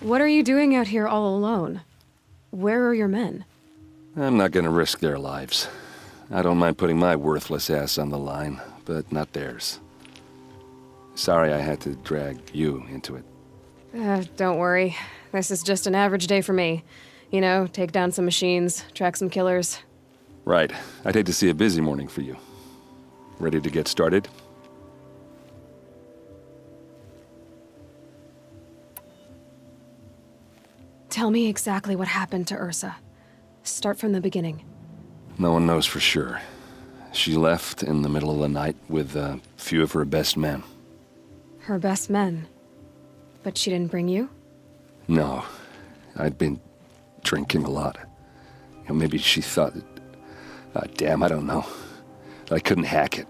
What are you doing out here all alone? Where are your men? I'm not gonna risk their lives. I don't mind putting my worthless ass on the line, but not theirs. Sorry I had to drag you into it. Don't worry. This is just an average day for me. You know, take down some machines, track some killers. Right. I'd hate to see a busy morning for you. Ready to get started? Tell me exactly what happened to Ursa. Start from the beginning. No one knows for sure. She left in the middle of the night with a few of her best men. Her best men? But she didn't bring you? No. I'd been drinking a lot. You know, maybe she thought... damn, I don't know. I couldn't hack it.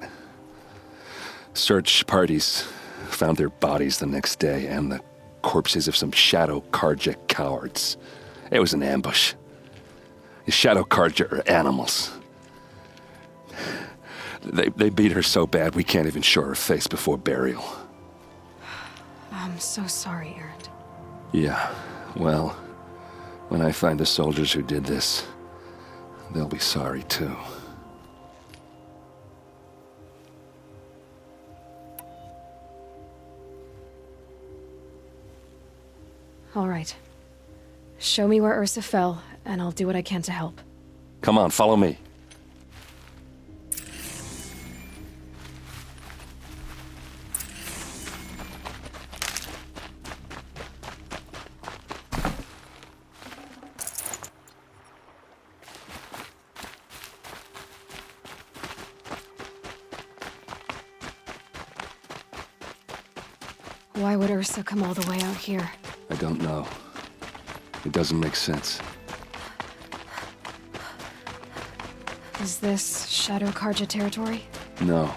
Search parties found their bodies the next day and the corpses of some Shadow Karja cowards. It was an ambush. The Shadow Karja are animals. They beat her so bad we can't even show her face before burial. I'm so sorry, Erend. Yeah, well, when I find the soldiers who did this, they'll be sorry too. All right. Show me where Ursa fell, and I'll do what I can to help. Come on, follow me. Why would Ursa come all the way out here? I don't know. It doesn't make sense. Is this Shadow Karja territory? No.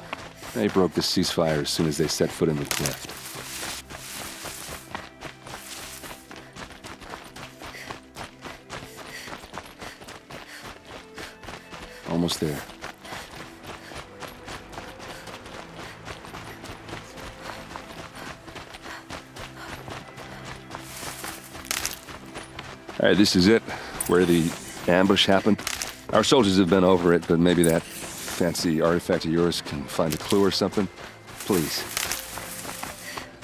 They broke the ceasefire as soon as they set foot in the cleft. Almost there. All right, this is it, where the ambush happened. Our soldiers have been over it, but maybe that fancy artifact of yours can find a clue or something. Please.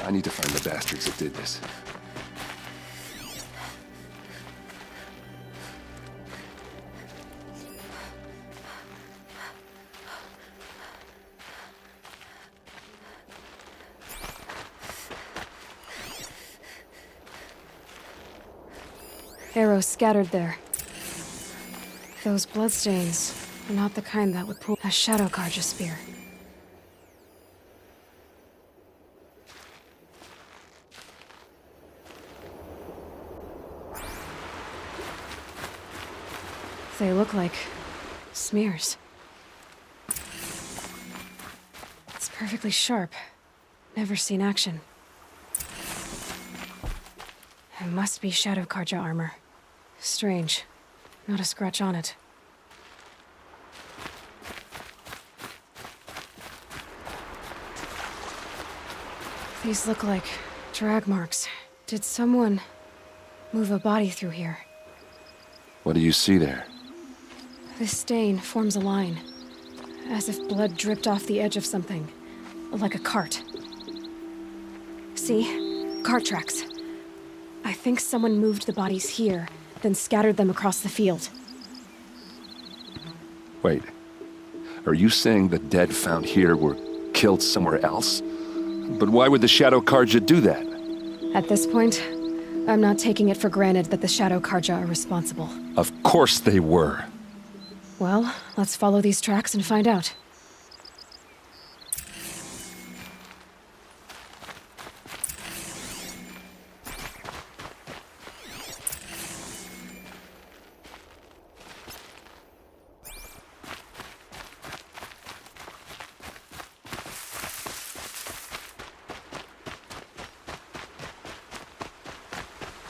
I need to find the bastards that did this. Arrows scattered there. Those bloodstains are not the kind that would pull a Shadow Karja spear. They look like smears. It's perfectly sharp. Never seen action. It must be Shadow Karja armor. Strange. Not a scratch on it. These look like drag marks. Did someone move a body through here? What do you see there? This stain forms a line, as if blood dripped off the edge of something, like a cart. See? Cart tracks. I think someone moved the bodies here, then scattered them across the field. Wait. Are you saying the dead found here were killed somewhere else? But why would the Shadow Karja do that? At this point, I'm not taking it for granted that the Shadow Karja are responsible. Of course they were. Well, let's follow these tracks and find out.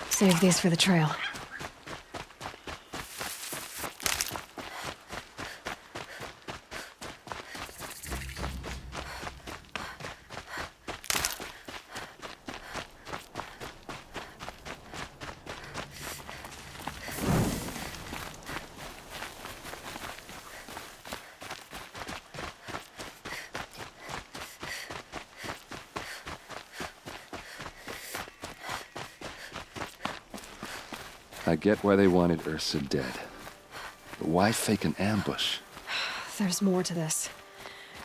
Save these for the trail. I get why they wanted Ursa dead. But why fake an ambush? There's more to this.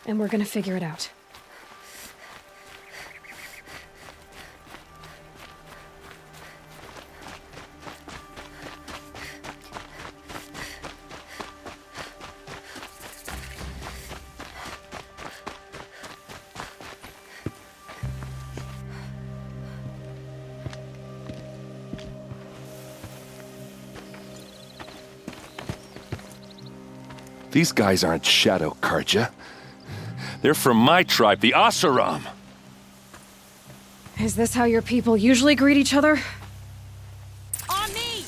And we're gonna figure it out. These guys aren't Shadow Karja. They're from my tribe, the Asaram. Is this how your people usually greet each other? On me!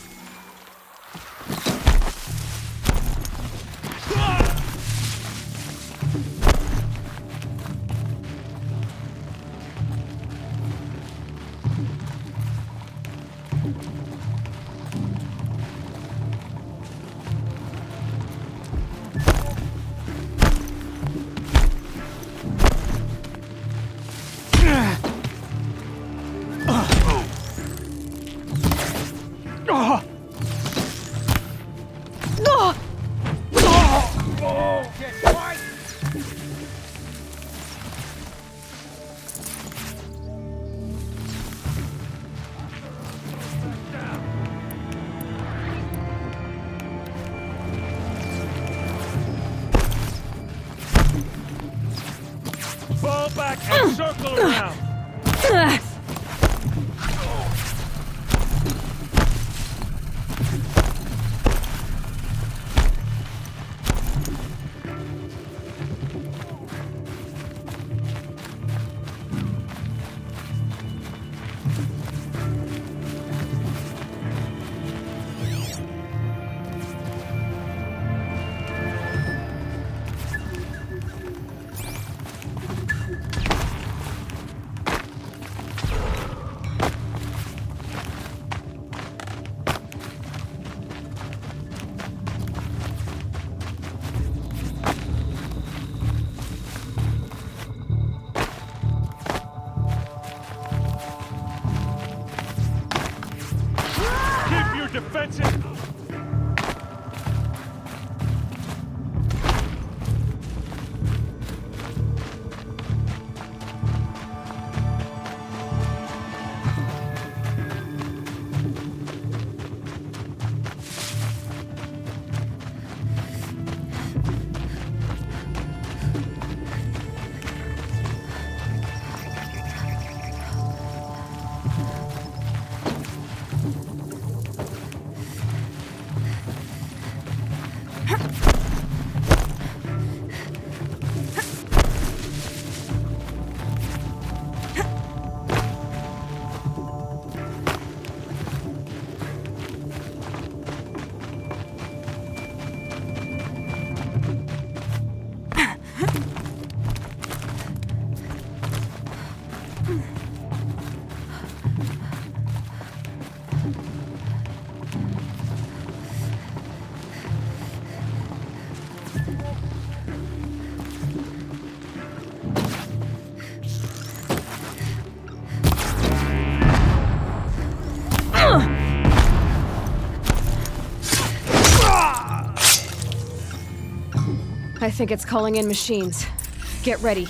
Fall back and circle around. Keep your defensive. I think it's calling in machines. Get ready.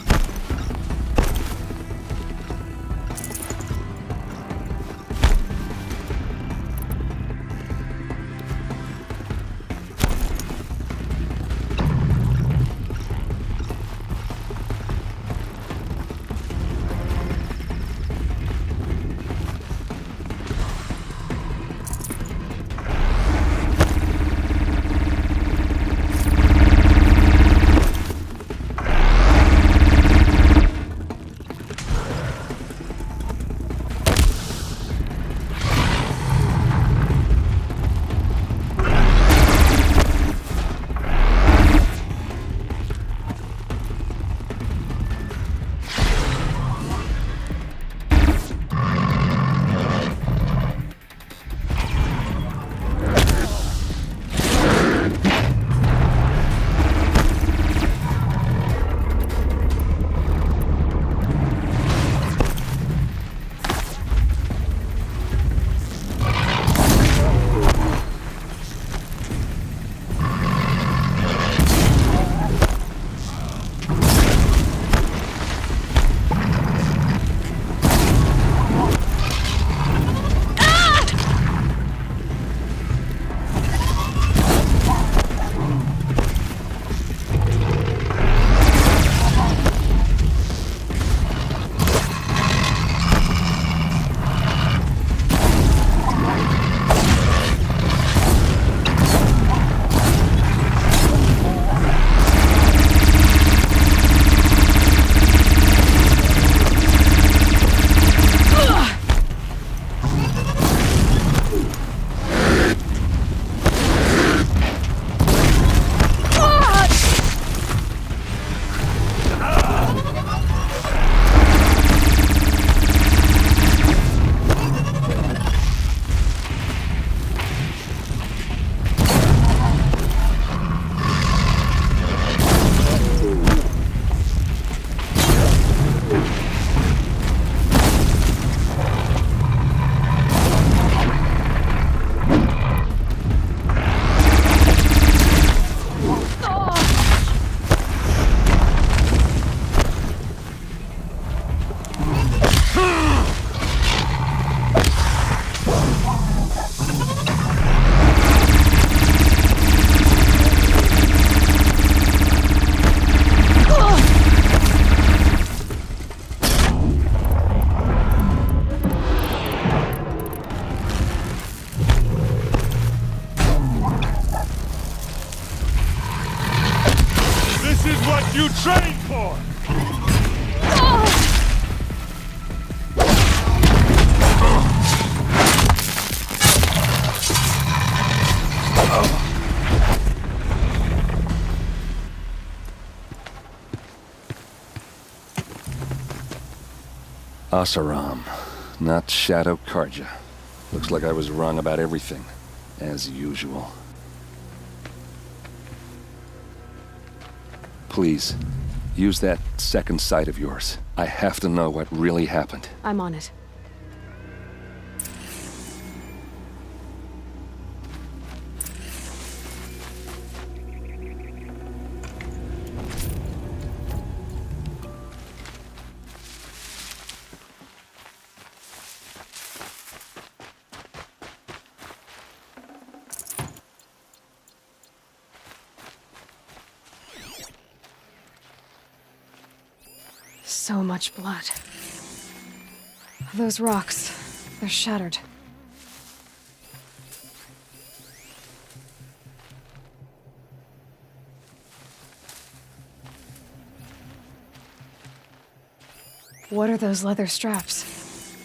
you trained for! Asaram, not Shadow Karja. Looks like I was wrong about everything, as usual. Please, use that second sight of yours. I have to know what really happened. I'm on it. So much blood. Those rocks, they're shattered. What are those leather straps?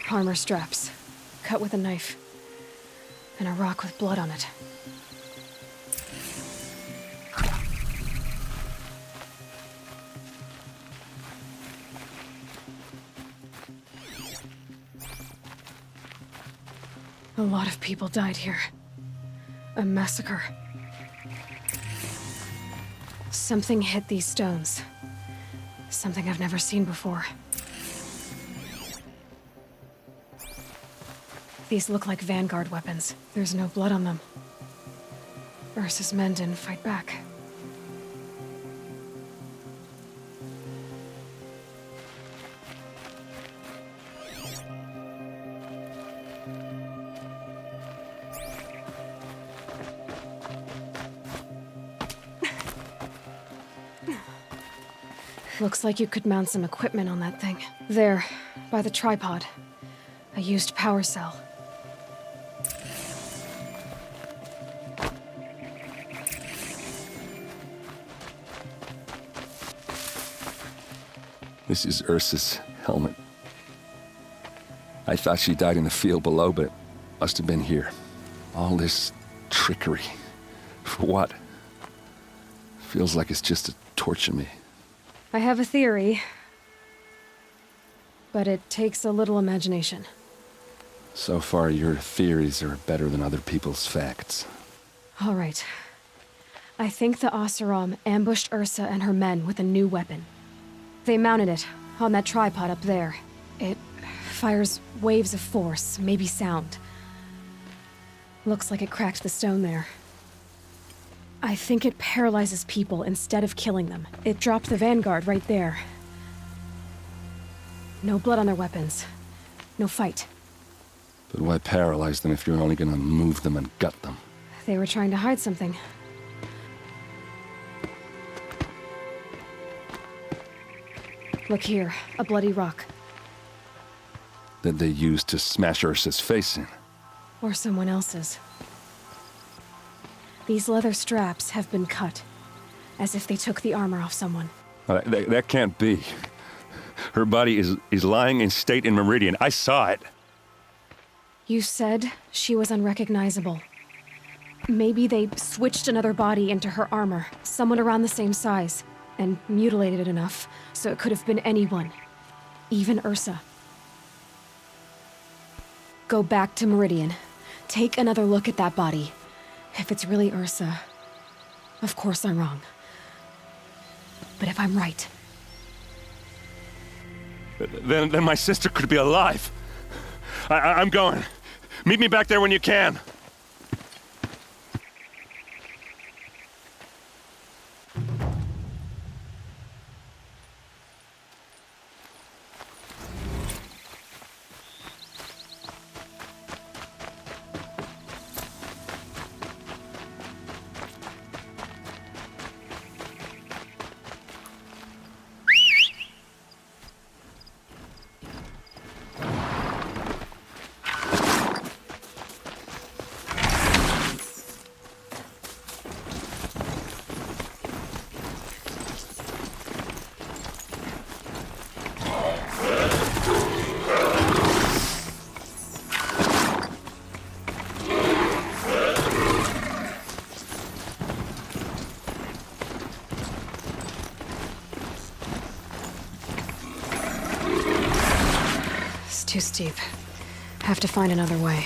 Armor straps, cut with a knife. And a rock with blood on it. A lot of people died here. A massacre. Something hit these stones. Something I've never seen before. These look like vanguard weapons. There's no blood on them. Ursa's men didn't fight back. Looks like you could mount some equipment on that thing. There, by the tripod. A used power cell. This is Ursa's helmet. I thought she died in the field below, but it must have been here. All this trickery. For what? Feels like it's just to torture me. I have a theory, but it takes a little imagination. So far, your theories are better than other people's facts. All right. I think the Oseram ambushed Ursa and her men with a new weapon. They mounted it on that tripod up there. It fires waves of force, maybe sound. Looks like it cracked the stone there. I think it paralyzes people instead of killing them. It dropped the vanguard right there. No blood on their weapons. No fight. But why paralyze them if you're only gonna move them and gut them? They were trying to hide something. Look here, a bloody rock. That they used to smash Ursa's face in. Or someone else's. These leather straps have been cut, as if they took the armor off someone. That can't be. Her body is lying in state in Meridian. I saw it. You said she was unrecognizable. Maybe they switched another body into her armor, someone around the same size, and mutilated it enough so it could have been anyone. Even Ursa. Go back to Meridian. Take another look at that body. If it's really Ursa, of course I'm wrong. But if I'm right... Then my sister could be alive. I'm going. Meet me back there when you can. too steep. Have to find another way.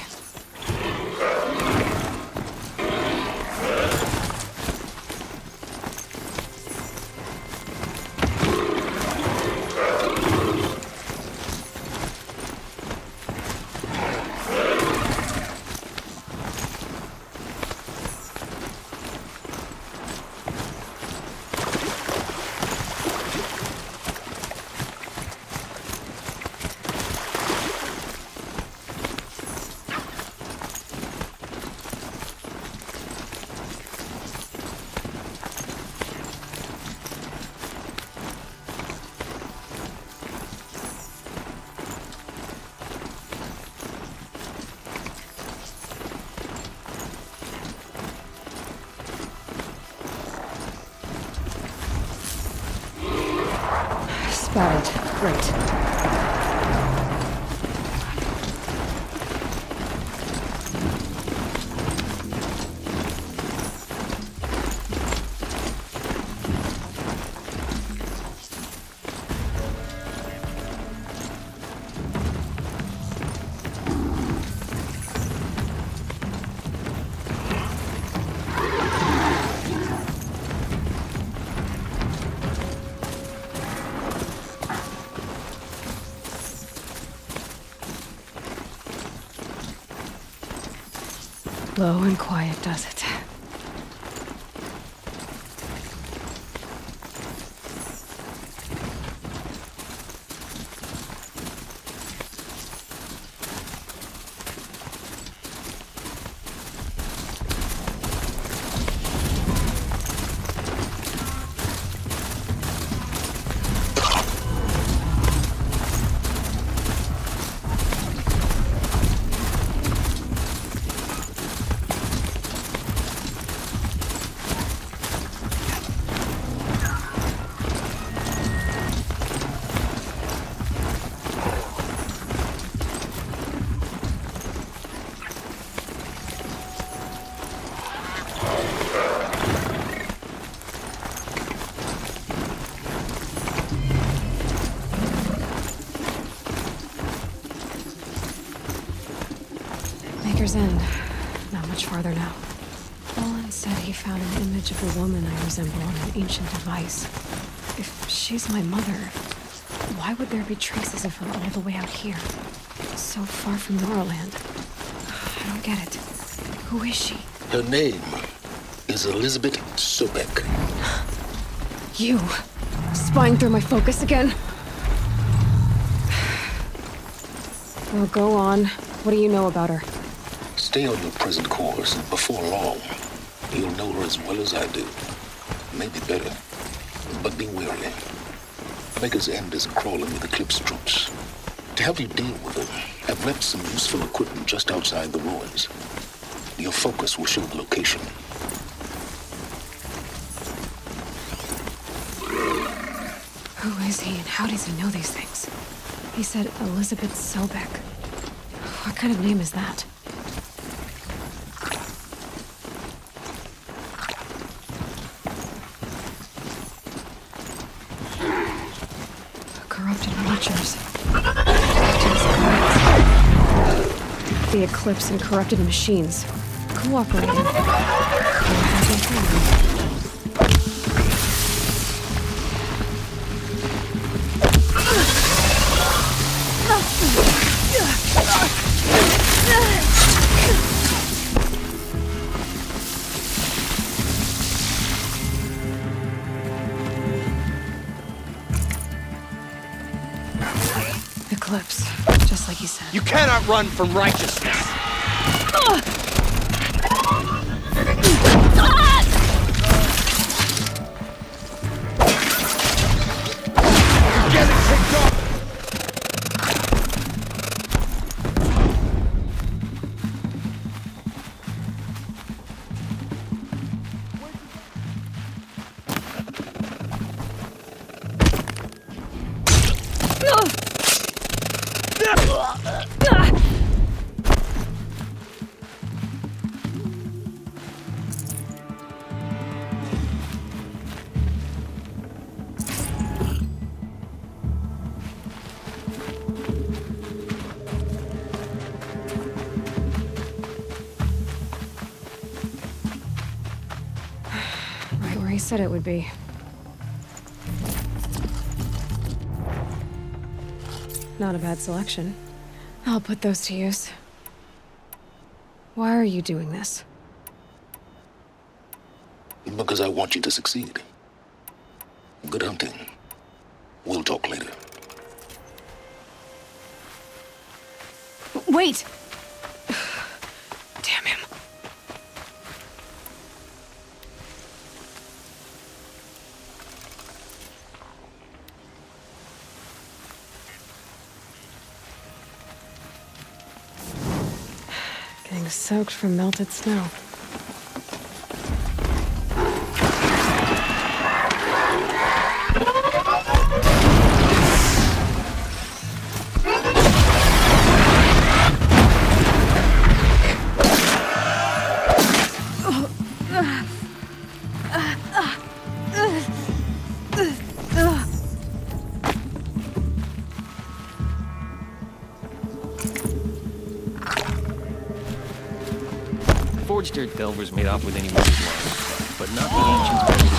Spotted. Great. Low and quiet does it. Maker's End. Not much farther now. Olin said he found an image of a woman I resemble on an ancient device. If she's my mother, why would there be traces of her all the way out here? So far from Norland. I don't get it. Who is she? Her name is Elizabeth Sobek. You! Spying through my focus again? Well, go on. What do you know about her? Stay on your present course, and before long, you'll know her as well as I do. Maybe better, but be wary. Maker's End is crawling with Eclipse troops. To help you deal with them, I've left some useful equipment just outside the ruins. Your focus will show the location. Who is he and how does he know these things? He said Elizabeth Sobek. What kind of name is that? Corrupted watchers. The Eclipse and corrupted machines. Cooperating. Eclipse, just like he said. You cannot run from righteousness. Get it kicked off. said it would be. Not a bad selection. I'll put those to use. Why are you doing this? Because I want you to succeed. Good hunting. We'll talk later. Wait! Damn him. Getting soaked from melted snow. Forged dirt delvers made off with any wounded ones, but not the ancients.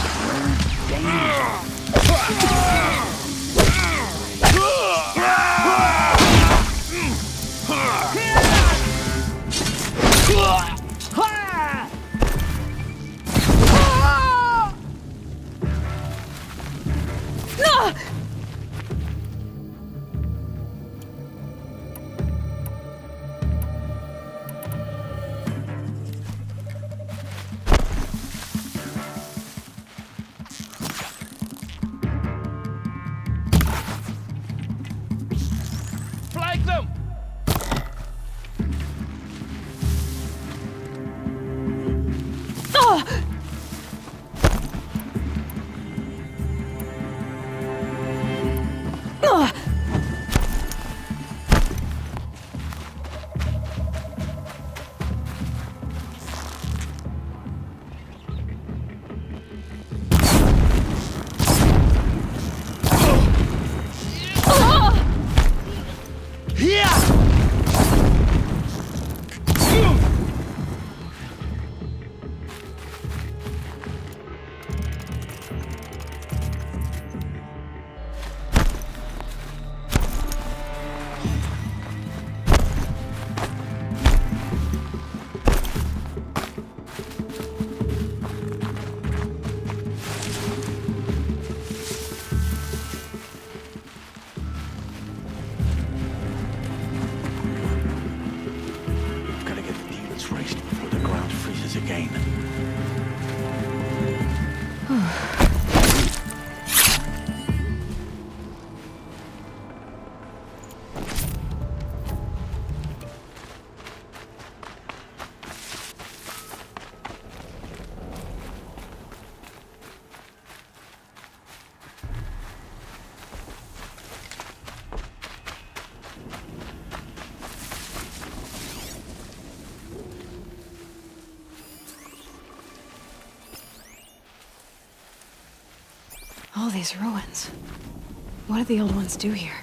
Flank them! Gotta get the demons raced before the ground freezes again. All these ruins. What did the old ones do here?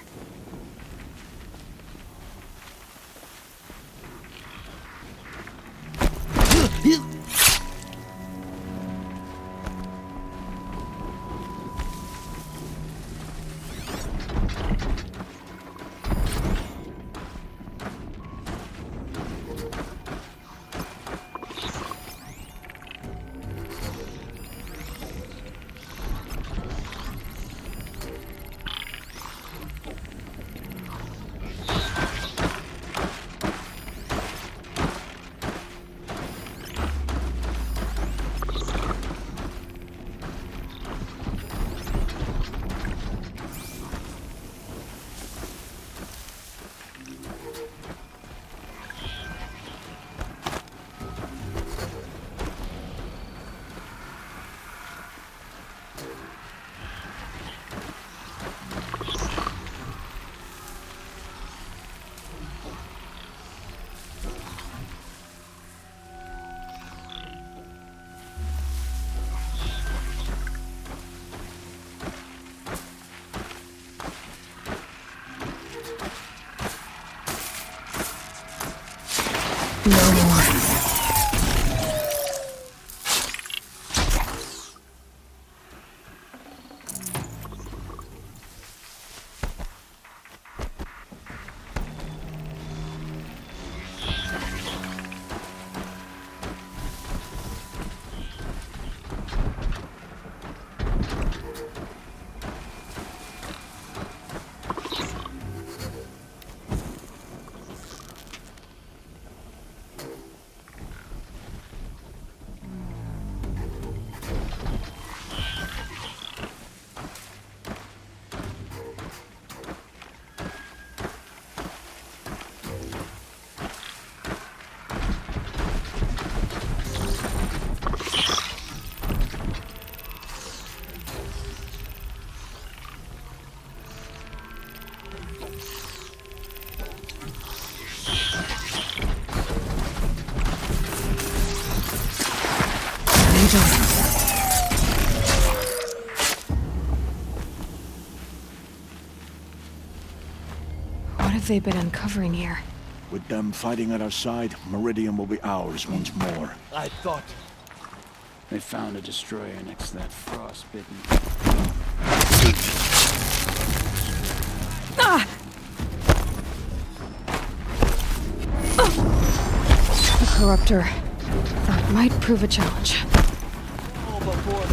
No more. What have they been uncovering here? With them fighting at our side, Meridian will be ours once more. I thought. They found a destroyer next to that frostbitten. Ah! A corruptor. That might prove a challenge. All before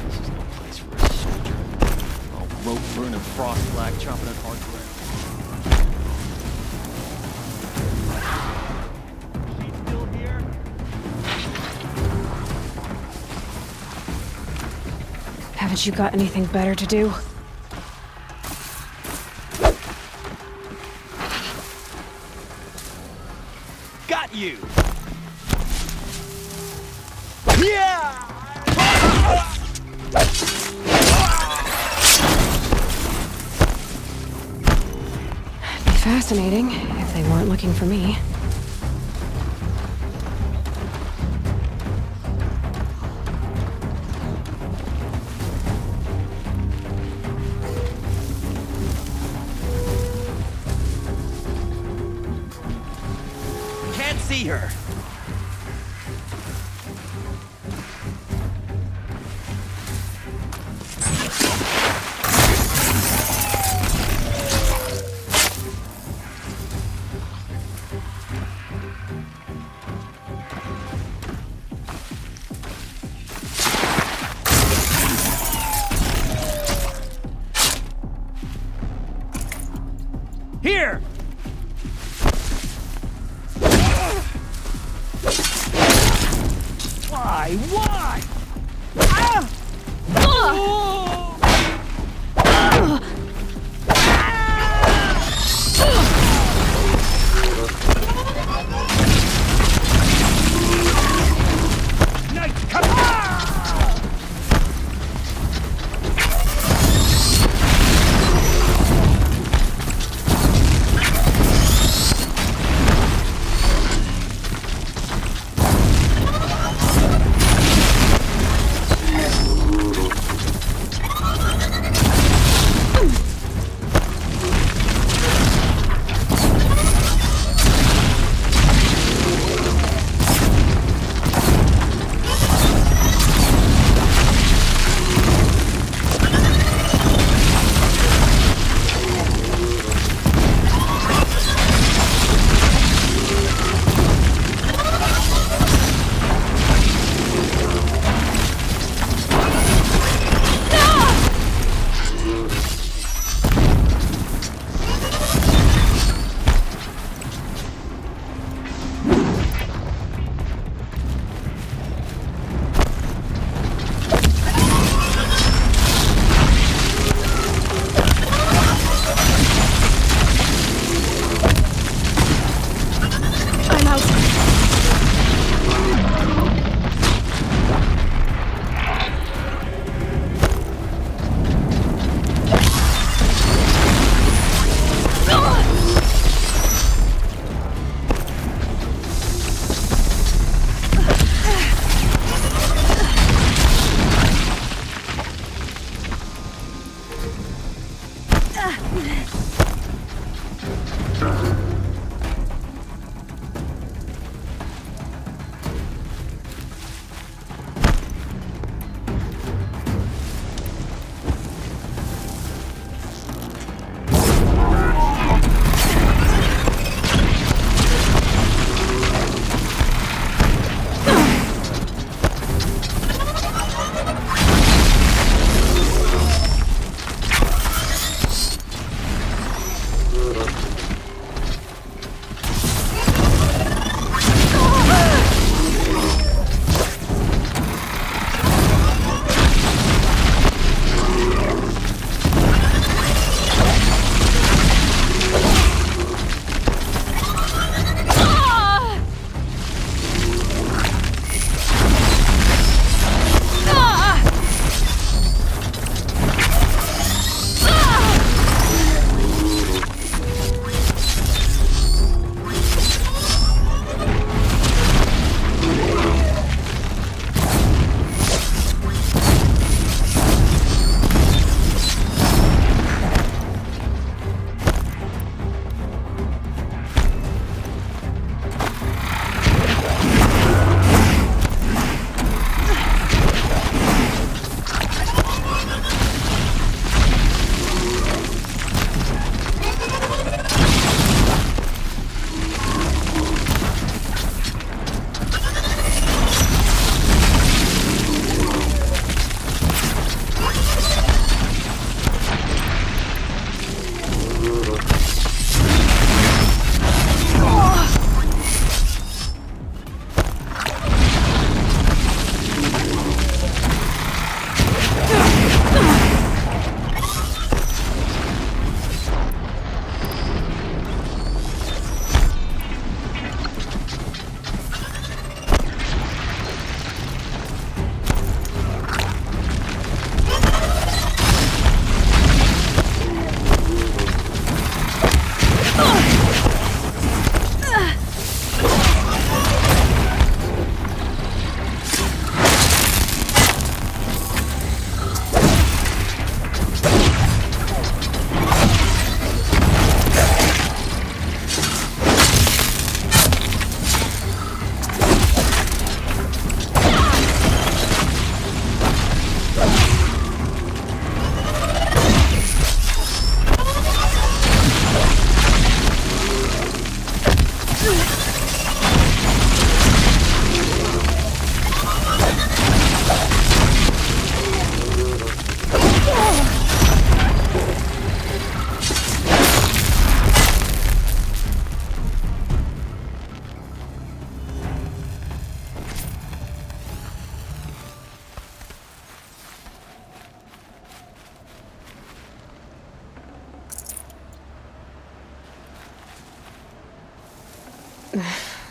This is no place for a soldier. All rope burning frost black, chomping at hard ground. She's still here. Haven't you got anything better to do? Got you. Yeah. Be fascinating if they weren't looking for me. Can't see her. Here! Why? Why? Ah! Nice, come on!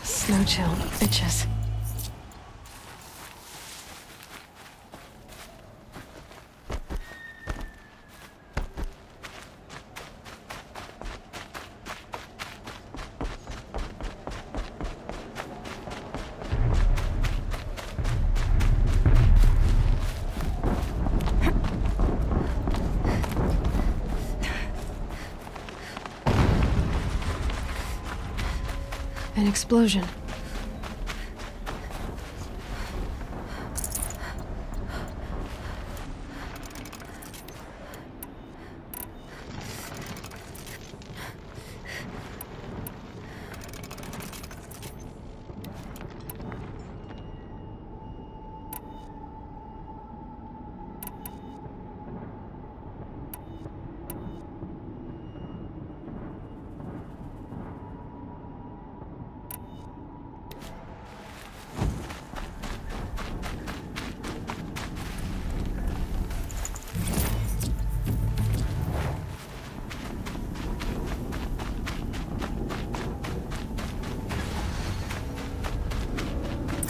Snow chill, bitches. An explosion.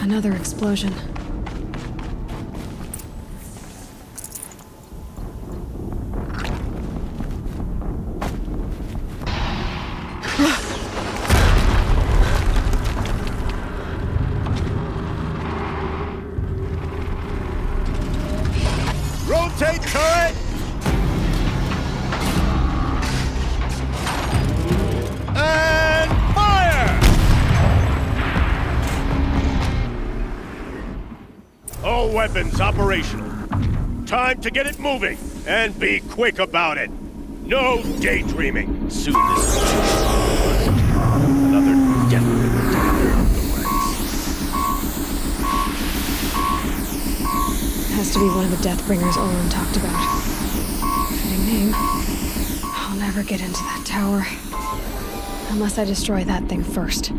Another explosion. Rotate turret! And fire! All weapons operational. Time to get it moving, and be quick about it. No daydreaming. Soon this another death bringer down the ranks. Has to be one of the Deathbringers Olin talked about. Fitting name. I'll never get into that tower. Unless I destroy that thing first.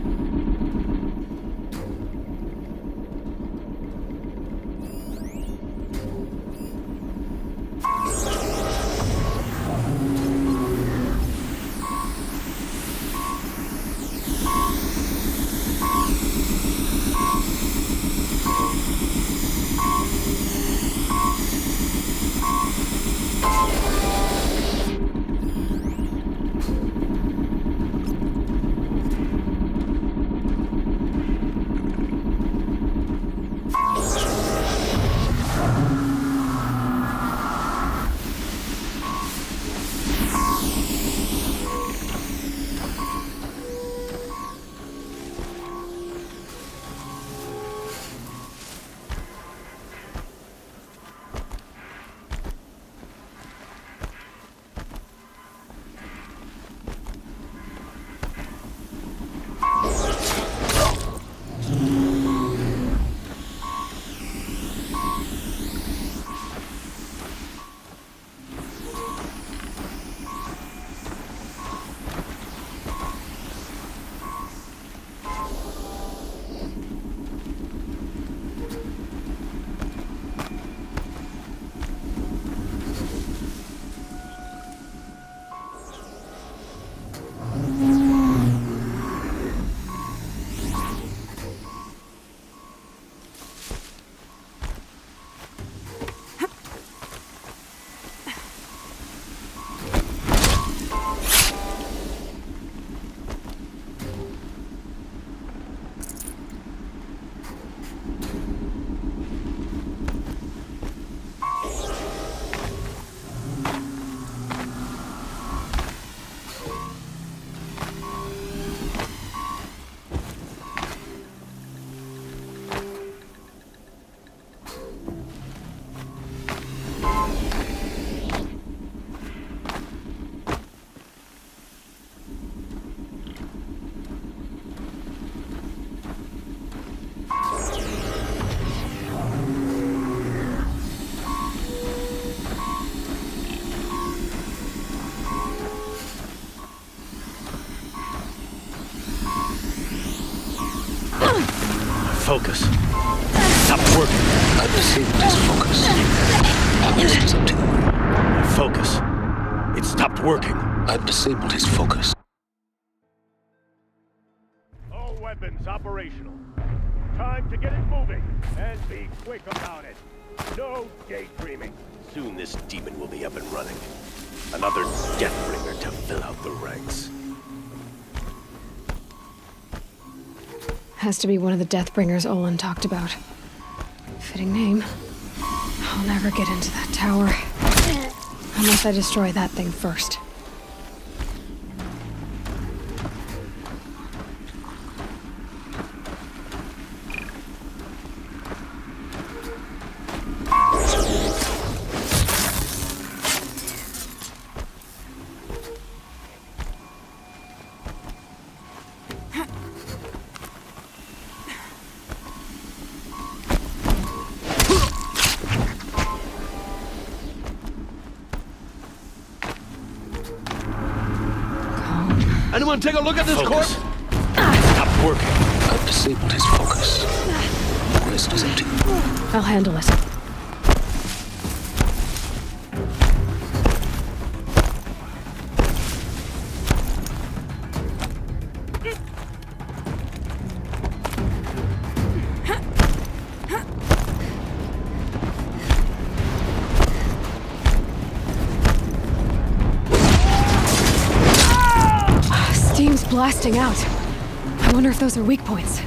Focus. Stop working. I've disabled his focus. The rest is up to you. Focus. It stopped working. I've disabled his focus. All weapons operational. Time to get it moving, and be quick about it. No daydreaming. Soon this demon will be up and running. Another Deathbringer to fill out the ranks. Has to be one of the Deathbringers Olin talked about. Fitting name. I'll never get into that tower. Unless I destroy that thing first. Anyone take a look at this Focus. corpse? Stop working. I've disabled his focus. The rest is up to you. I'll handle it. Steam's blasting out. I wonder if those are weak points.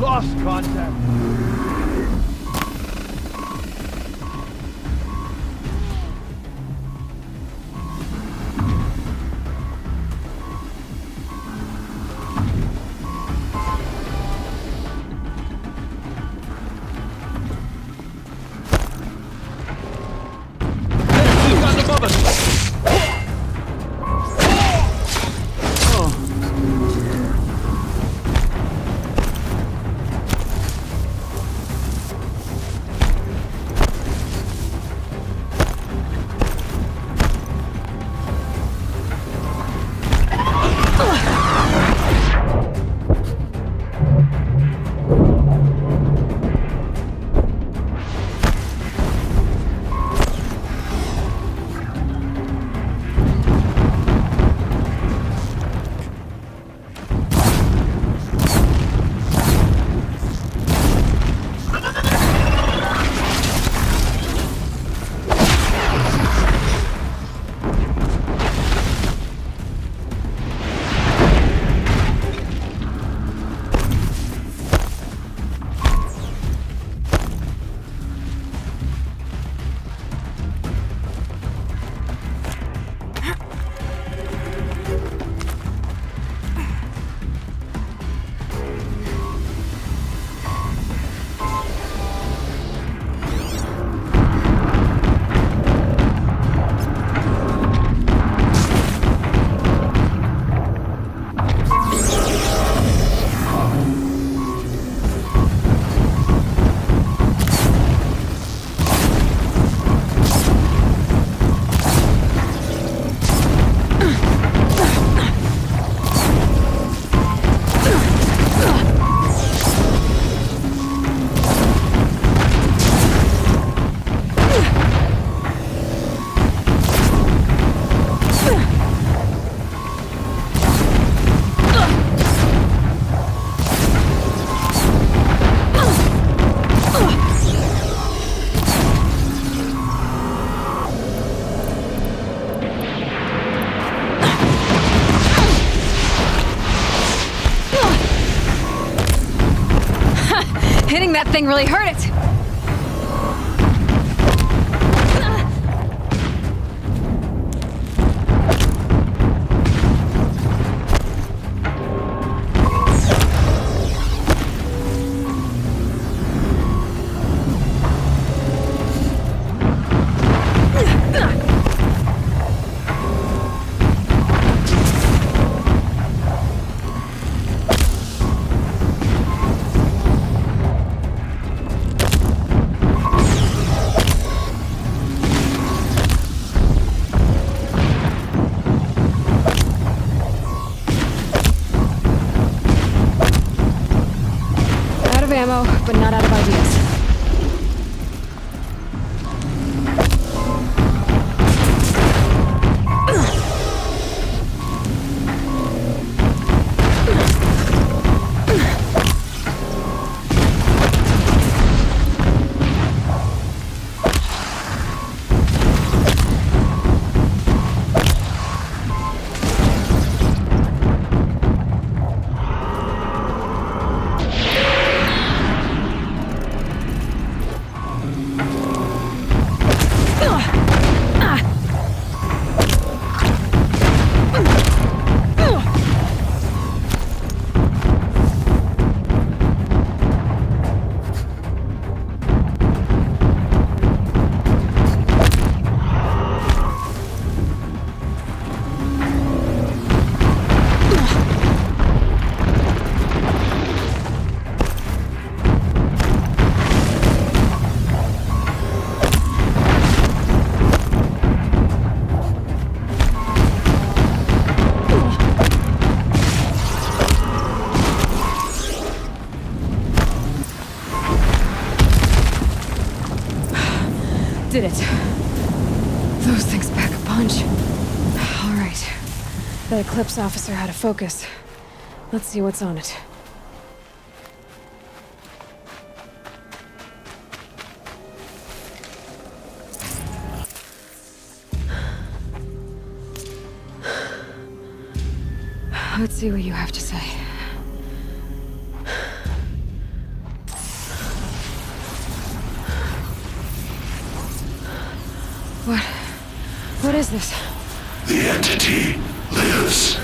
Lost contact. He's gotten above us. hitting that thing really hurt it! Ammo, but not out of ideas. Did it. Those things pack a punch. All right. That Eclipse officer had a focus. Let's see what's on it. Let's see what you have to say. What is this? The entity lives.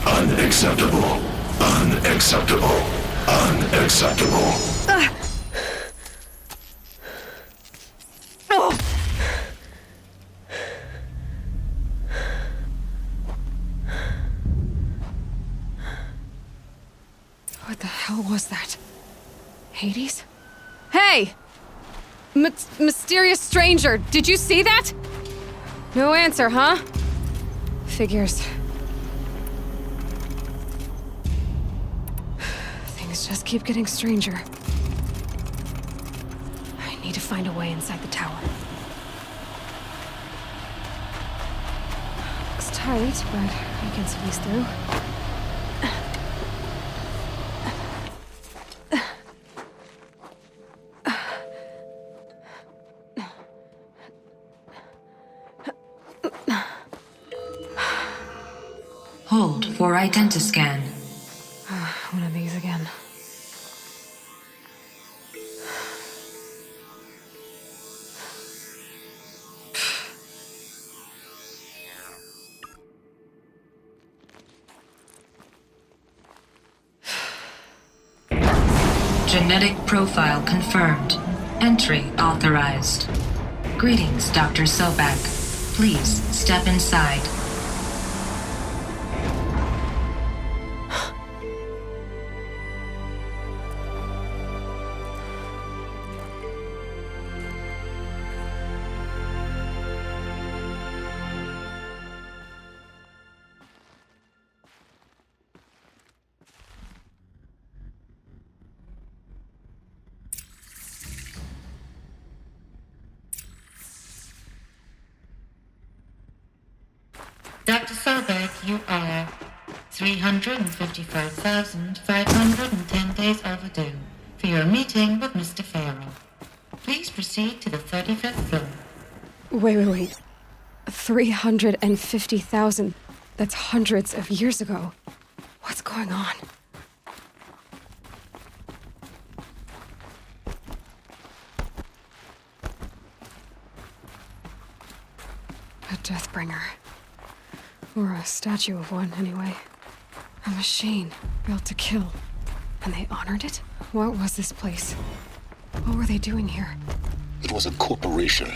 Unacceptable. Unacceptable. Unacceptable. Oh! What the hell was that? Hades? Hey! Mysterious stranger, did you see that? No answer, huh? Figures. Things just keep getting stranger. I need to find a way inside the tower. Looks tight, but I can squeeze through. Hold for identiscan. One of these again. Genetic profile confirmed. Entry authorized. Greetings, Dr. Sobek. Please step inside. Dr. Sobek, you are 355,510 days overdue for your meeting with Mr. Farrell. Please proceed to the 35th floor. Wait. 350,000. That's hundreds of years ago. What's going on? Deathbringer. Or a statue of one, anyway. A machine built to kill. And they honored it? What was this place? What were they doing here? It was a corporation.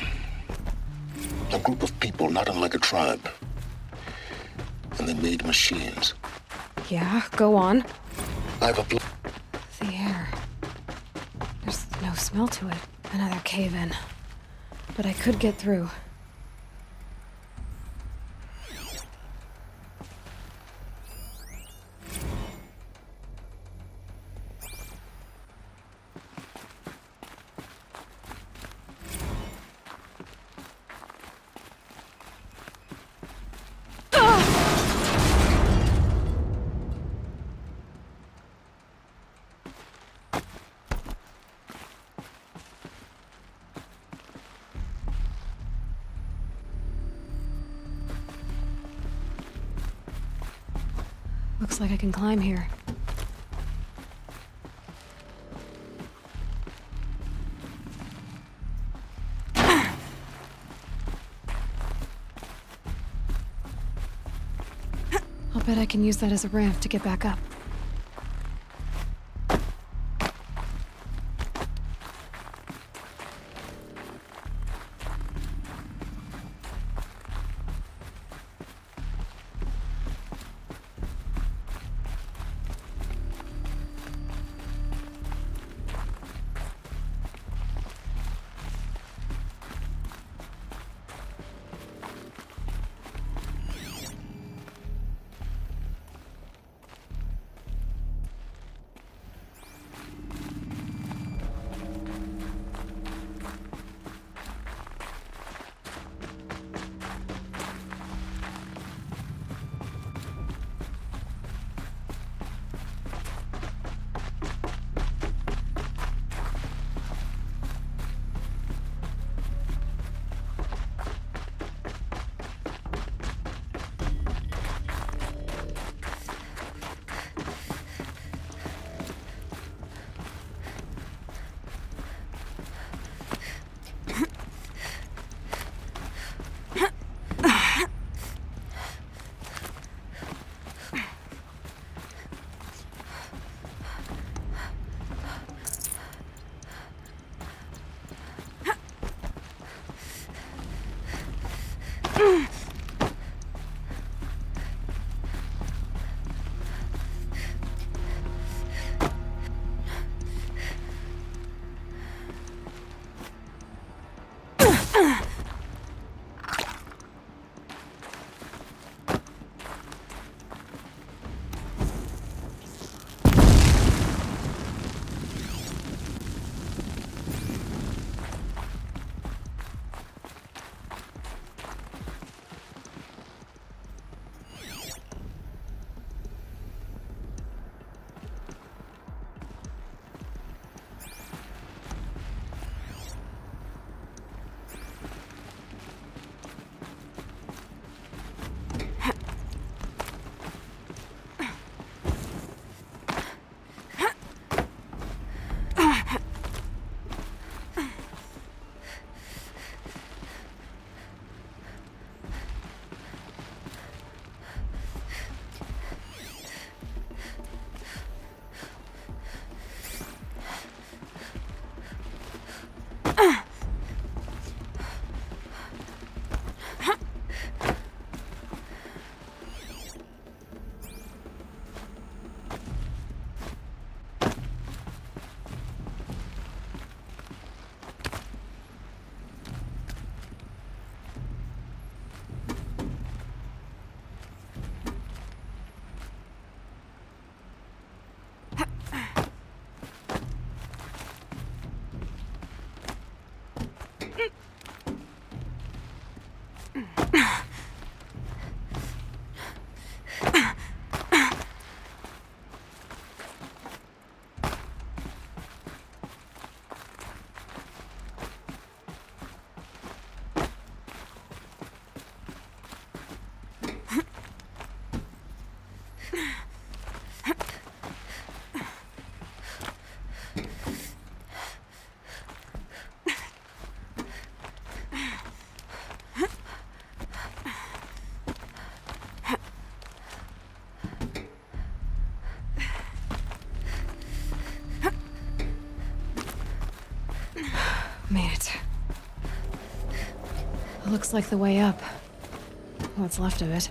A group of people not unlike a tribe. And they made machines. Yeah, go on. I've applied. The air. There's no smell to it. Another cave-in. But I could get through. Looks like I can climb here. I'll bet I can use that as a ramp to get back up. Looks like the way up. What's left of it.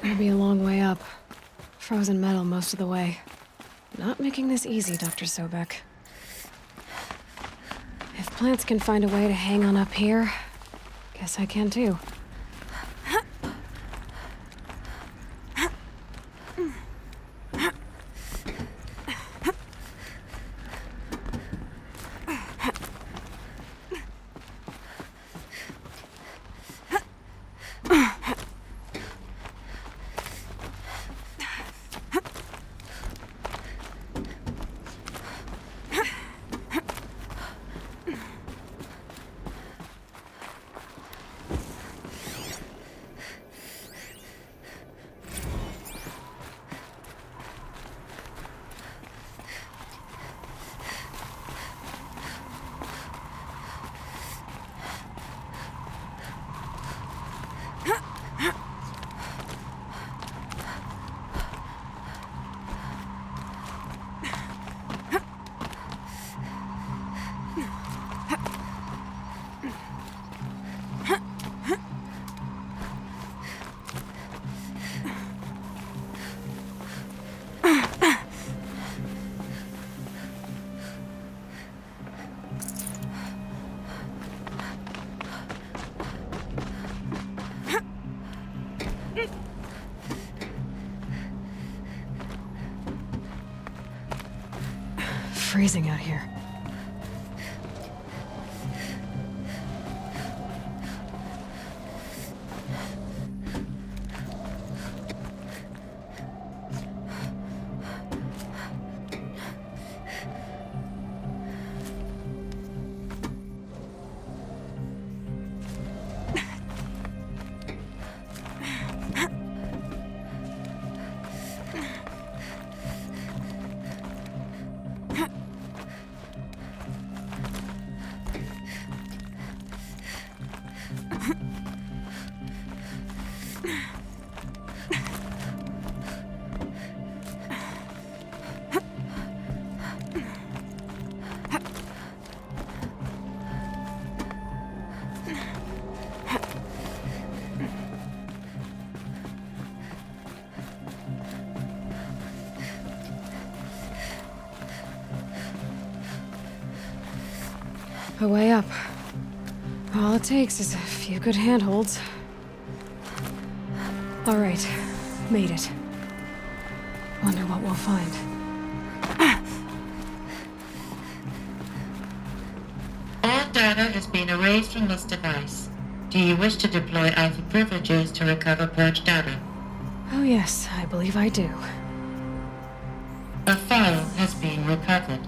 Gonna be a long way up. Frozen metal most of the way. Not making this easy, Dr. Sobek. If plants can find a way to hang on up here, guess I can too. Freezing out here. A way up. All it takes is a few good handholds. All right, made it. Wonder what we'll find. All data has been erased from this device. Do you wish to deploy Alpha privileges to recover purged data? Oh yes, I believe I do. A file has been recovered.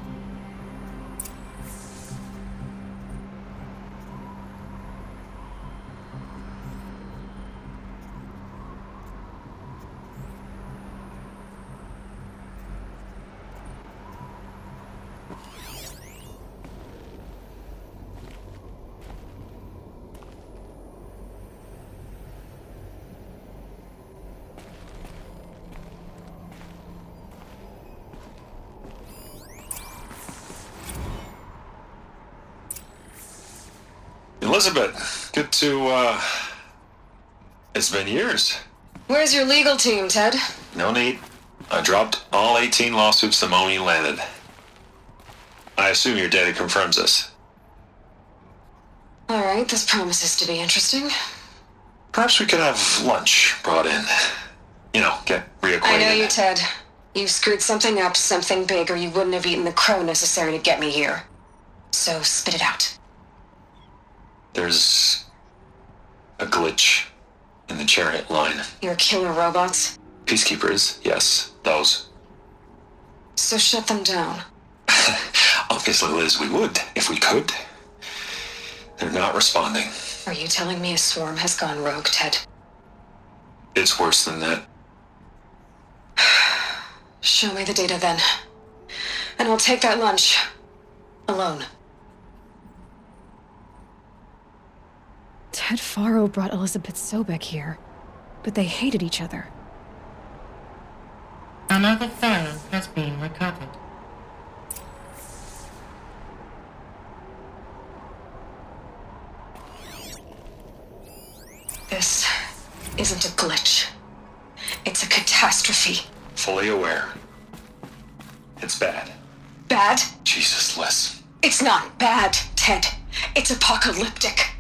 Elizabeth, good to, it's been years. Where's your legal team, Ted? No need. I dropped all 18 lawsuits the moment you landed. I assume your data confirms this. All right, this promises to be interesting. Perhaps we could have lunch brought in. You know, get reacquainted. I know you, Ted. You screwed something up, something big, or you wouldn't have eaten the crow necessary to get me here. So spit it out. There's a glitch in the chariot line. Your killer robots? Peacekeepers, yes, those. So shut them down. Obviously, Liz, we would, if we could. They're not responding. Are you telling me a swarm has gone rogue, Ted? It's worse than that. Show me the data then. And I'll take that lunch. Alone. Ted Faro brought Elizabeth Sobek here, but they hated each other. Another phone has been recovered. This isn't a glitch. It's a catastrophe. Fully aware. It's bad. Bad? Jesus, Liz. It's not bad, Ted. It's apocalyptic.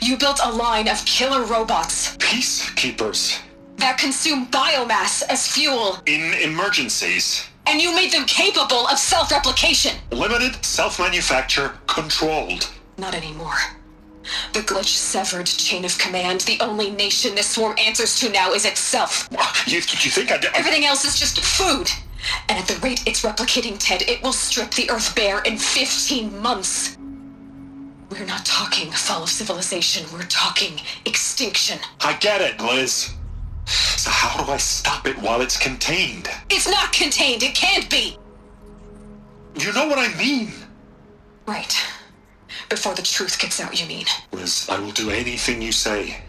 You built a line of killer robots. Peacekeepers. That consume biomass as fuel. In emergencies. And you made them capable of self-replication. Limited, self-manufacture, controlled. Not anymore. The glitch severed chain of command. The only nation this swarm answers to now is itself. You think Everything else is just food. And at the rate it's replicating, Ted, it will strip the Earth bare in 15 months. We're not talking fall of civilization. We're talking extinction. I get it, Liz. So how do I stop it while it's contained? It's not contained. It can't be. You know what I mean. Right. Before the truth gets out, you mean? Liz, I will do anything you say.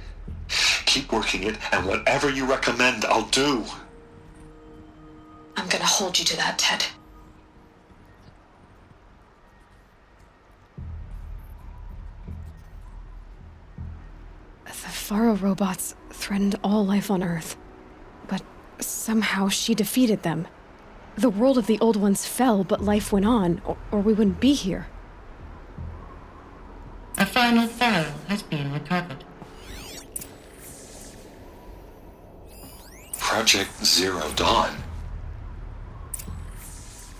Keep working it, and whatever you recommend, I'll do. I'm gonna hold you to that, Ted. The Faro robots threatened all life on Earth, but somehow she defeated them. The world of the old ones fell, but life went on, or we wouldn't be here. A final file has been recovered. Project Zero Dawn.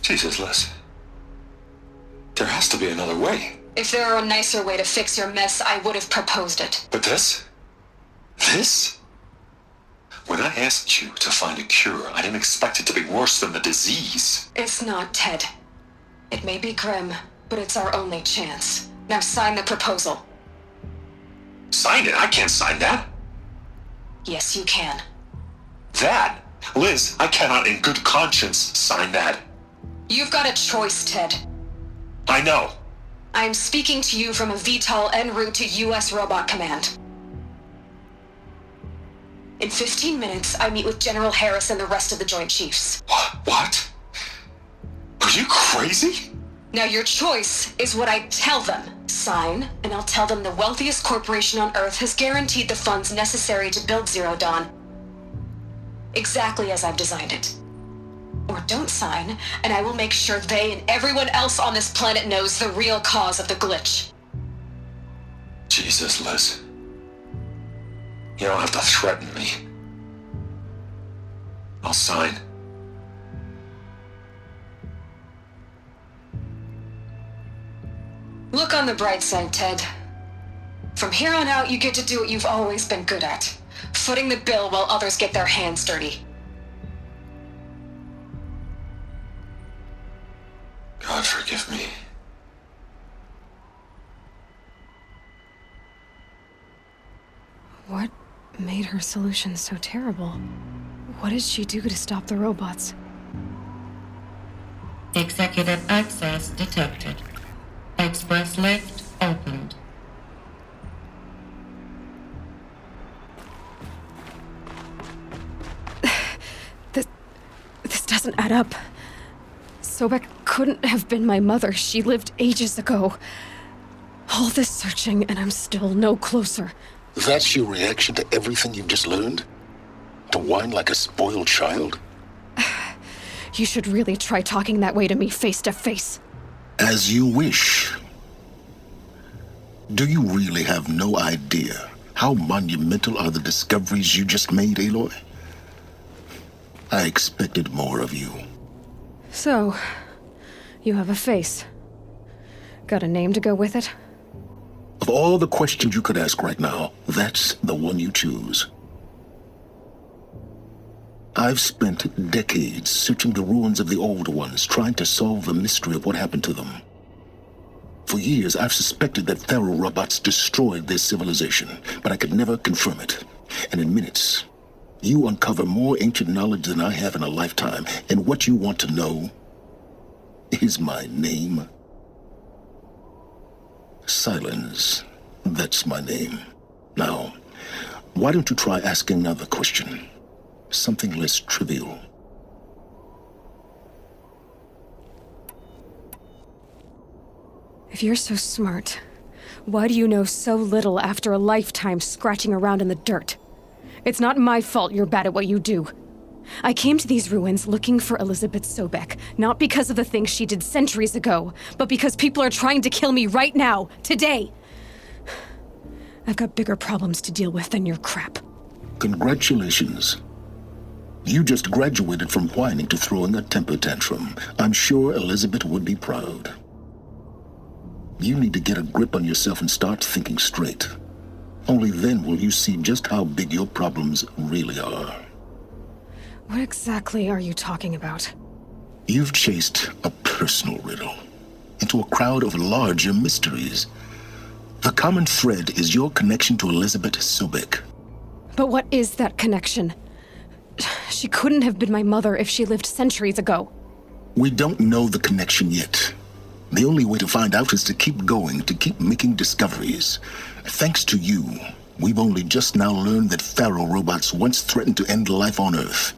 Jesus, Liz. There has to be another way. If there were a nicer way to fix your mess, I would have proposed it. But this? This? When I asked you to find a cure, I didn't expect it to be worse than the disease. It's not, Ted. It may be grim, but it's our only chance. Now sign the proposal. Sign it? I can't sign that. Yes, you can. That? Liz, I cannot in good conscience sign that. You've got a choice, Ted. I know. I am speaking to you from a VTOL en route to U.S. Robot Command. In 15 minutes, I meet with General Harris and the rest of the Joint Chiefs. What? Are you crazy? Now your choice is what I tell them. Sign, and I'll tell them the wealthiest corporation on Earth has guaranteed the funds necessary to build Zero Dawn. Exactly as I've designed it. Or don't sign, and I will make sure they and everyone else on this planet knows the real cause of the glitch. Jesus, Liz. You don't have to threaten me. I'll sign. Look on the bright side, Ted. From here on out, you get to do what you've always been good at. Footing the bill while others get their hands dirty. God forgive me. What made her solution so terrible? What did she do to stop the robots? Executive access detected. Express lift opened. This doesn't add up. Sobek couldn't have been my mother. She lived ages ago. All this searching, and I'm still no closer. That's your reaction to everything you've just learned? To whine like a spoiled child? You should really try talking that way to me face to face. As you wish. Do you really have no idea how monumental are the discoveries you just made, Aloy? I expected more of you. So, you have a face. Got a name to go with it? Of all the questions you could ask right now, that's the one you choose. I've spent decades searching the ruins of the old ones, trying to solve the mystery of what happened to them. For years, I've suspected that Faro robots destroyed their civilization, but I could never confirm it. And in minutes, you uncover more ancient knowledge than I have in a lifetime, and what you want to know is my name. Silence, that's my name. Now, why don't you try asking another question? Something less trivial. If you're so smart, why do you know so little after a lifetime scratching around in the dirt? It's not my fault you're bad at what you do. I came to these ruins looking for Elizabeth Sobek, not because of the things she did centuries ago, but because people are trying to kill me right now, today. I've got bigger problems to deal with than your crap. Congratulations. You just graduated from whining to throwing a temper tantrum. I'm sure Elizabeth would be proud. You need to get a grip on yourself and start thinking straight. Only then will you see just how big your problems really are. What exactly are you talking about? You've chased a personal riddle into a crowd of larger mysteries. The common thread is your connection to Elizabeth Sobek. But what is that connection? She couldn't have been my mother if she lived centuries ago. We don't know the connection yet. The only way to find out is to keep going, to keep making discoveries. Thanks to you, we've only just now learned that Pharaoh robots once threatened to end life on Earth.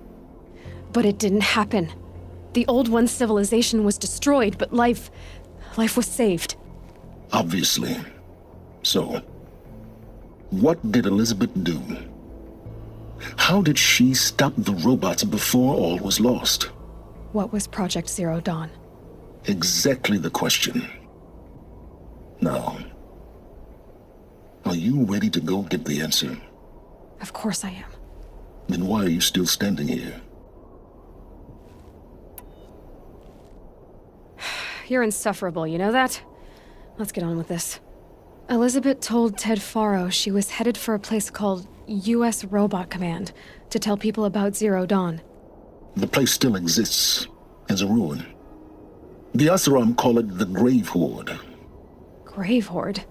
But it didn't happen. The Old One's civilization was destroyed, but life was saved. Obviously. So, what did Elizabeth do? How did she stop the robots before all was lost? What was Project Zero Dawn? Exactly the question. Now, are you ready to go get the answer? Of course I am. Then why are you still standing here? You're insufferable, you know that? Let's get on with this. Elizabeth told Ted Faro she was headed for a place called U.S. Robot Command to tell people about Zero Dawn. The place still exists as a ruin. The Oseram call it the Grave Horde. Grave Horde?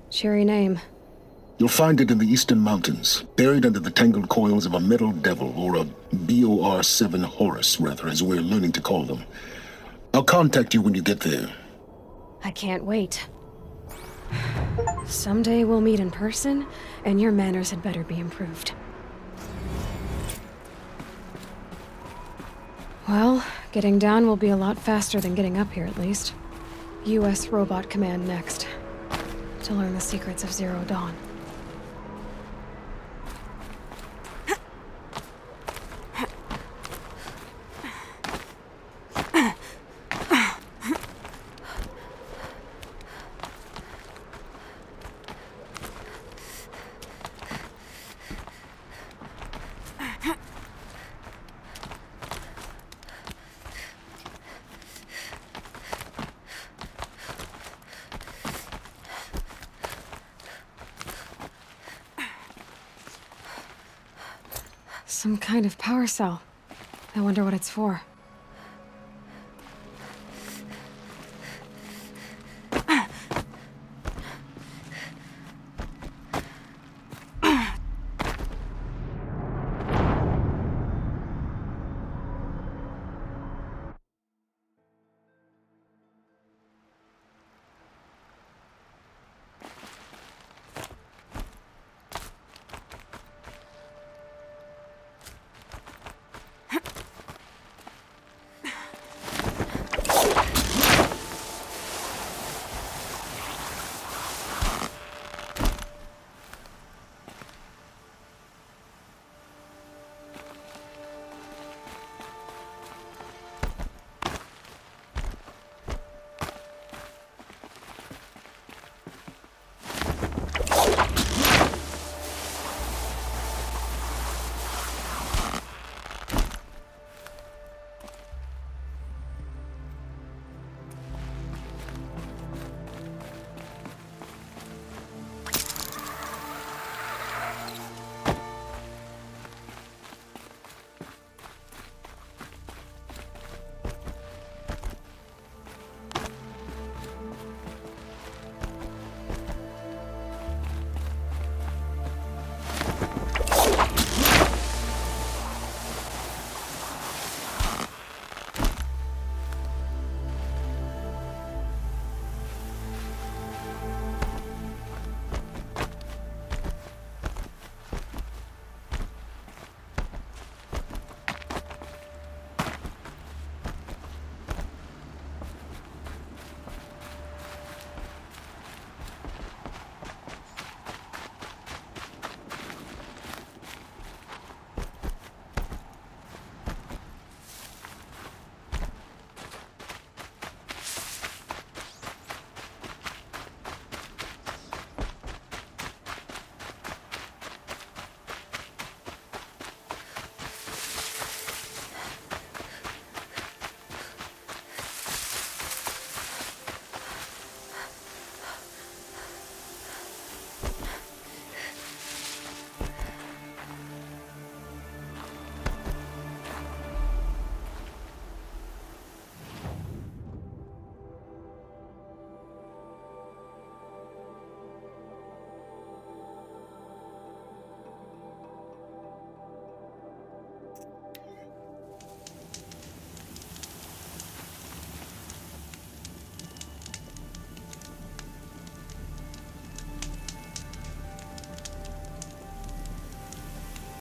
Cheery name. You'll find it in the eastern mountains, buried under the tangled coils of a metal devil, or a BOR-7 Horus, rather, as we're learning to call them. I'll contact you when you get there. I can't wait. Someday we'll meet in person, and your manners had better be improved. Well, getting down will be a lot faster than getting up here, at least. U.S. Robot Command next. To learn the secrets of Zero Dawn. Some kind of power cell. I wonder what it's for.